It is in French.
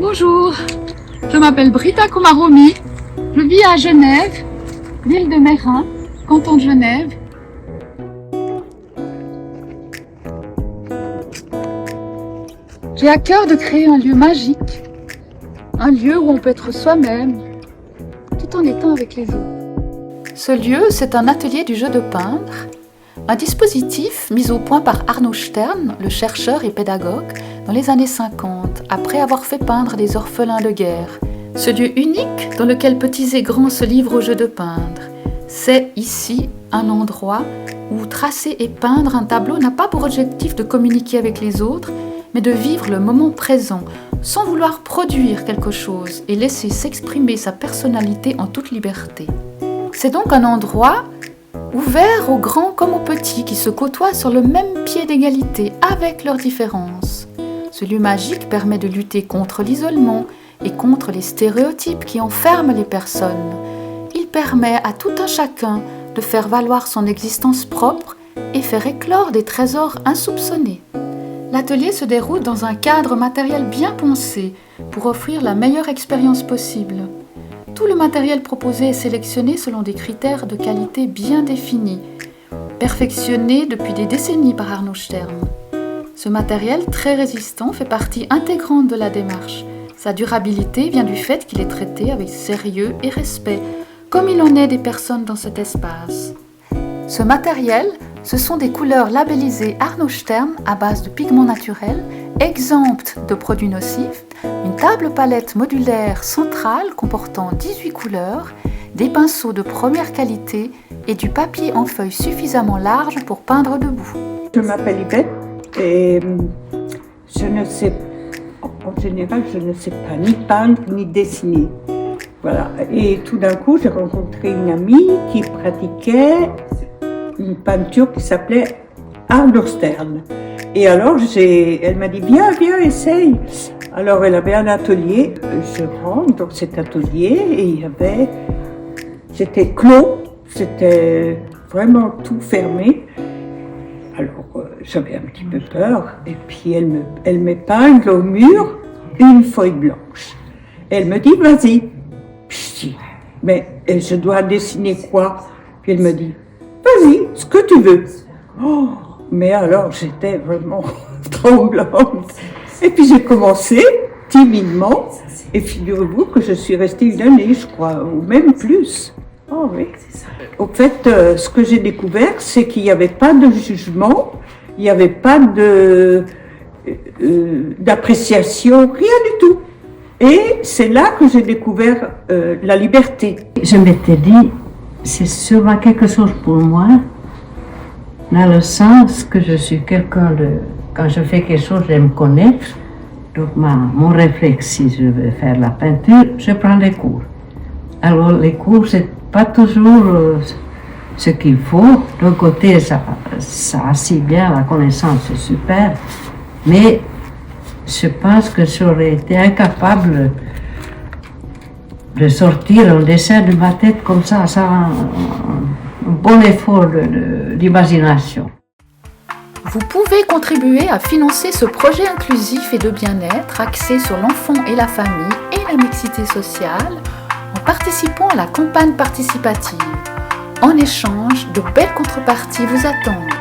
Bonjour, je m'appelle Britta Komaromi, je vis à Genève, ville de Meyrin, canton de Genève. J'ai à cœur de créer un lieu magique, un lieu où on peut être soi-même, tout en étant avec les autres. Ce lieu, c'est un atelier du jeu de peindre, un dispositif mis au point par Arno Stern, le chercheur et pédagogue, dans les années 50, après avoir fait peindre des orphelins de guerre. Ce lieu unique dans lequel petits et grands se livrent au jeu de peindre. C'est ici un endroit où tracer et peindre un tableau n'a pas pour objectif de communiquer avec les autres, mais de vivre le moment présent, sans vouloir produire quelque chose et laisser s'exprimer sa personnalité en toute liberté. C'est donc un endroit ouvert aux grands comme aux petits qui se côtoient sur le même pied d'égalité avec leurs différences. Ce lieu magique permet de lutter contre l'isolement et contre les stéréotypes qui enferment les personnes. Il permet à tout un chacun de faire valoir son existence propre et faire éclore des trésors insoupçonnés. L'atelier se déroule dans un cadre matériel bien pensé pour offrir la meilleure expérience possible. Tout le matériel proposé est sélectionné selon des critères de qualité bien définis, perfectionnés depuis des décennies par Arno Stern. Ce matériel très résistant fait partie intégrante de la démarche. Sa durabilité vient du fait qu'il est traité avec sérieux et respect, comme il en est des personnes dans cet espace. Ce matériel, ce sont des couleurs labellisées Arno Stern à base de pigments naturels, exemptes de produits nocifs, une table palette modulaire centrale comportant 18 couleurs, des pinceaux de première qualité et du papier en feuille suffisamment large pour peindre debout. Je m'appelle Yvette et je ne sais, en général, je ne sais pas ni peindre ni dessiner. Voilà. Et tout d'un coup, j'ai rencontré une amie qui pratiquait une peinture qui s'appelait Arno Stern. Et alors, elle m'a dit, viens, essaye. Alors, elle avait un atelier. Je rentre dans cet atelier et c'était clos, c'était vraiment tout fermé. Alors, j'avais un petit peu peur. Et puis, elle m'épingle au mur une feuille blanche. Elle me dit, vas-y. Je dis, mais je dois dessiner quoi? Puis elle me dit, vas-y, ce que tu veux. Oh, mais alors j'étais vraiment tremblante. Et puis j'ai commencé timidement. Et figurez-vous que je suis restée une année, je crois, ou même plus. Oh oui. Au fait, ce que j'ai découvert, c'est qu'il n'y avait pas de jugement, il n'y avait pas d'appréciation, rien du tout. Et c'est là que j'ai découvert la liberté. Je m'étais dit, c'est sûrement quelque chose pour moi, dans le sens que je suis quelqu'un de... Quand je fais quelque chose, j'aime connaître. Donc mon réflexe, si je veux faire la peinture, je prends des cours. Alors les cours, c'est pas toujours ce qu'il faut. D'un côté, ça assit bien, la connaissance, c'est super. Mais je pense que j'aurais été incapable de sortir un dessin de ma tête comme ça, un bon effort d'imagination. Vous pouvez contribuer à financer ce projet inclusif et de bien-être axé sur l'enfant et la famille et la mixité sociale en participant à la campagne participative. En échange, de belles contreparties vous attendent.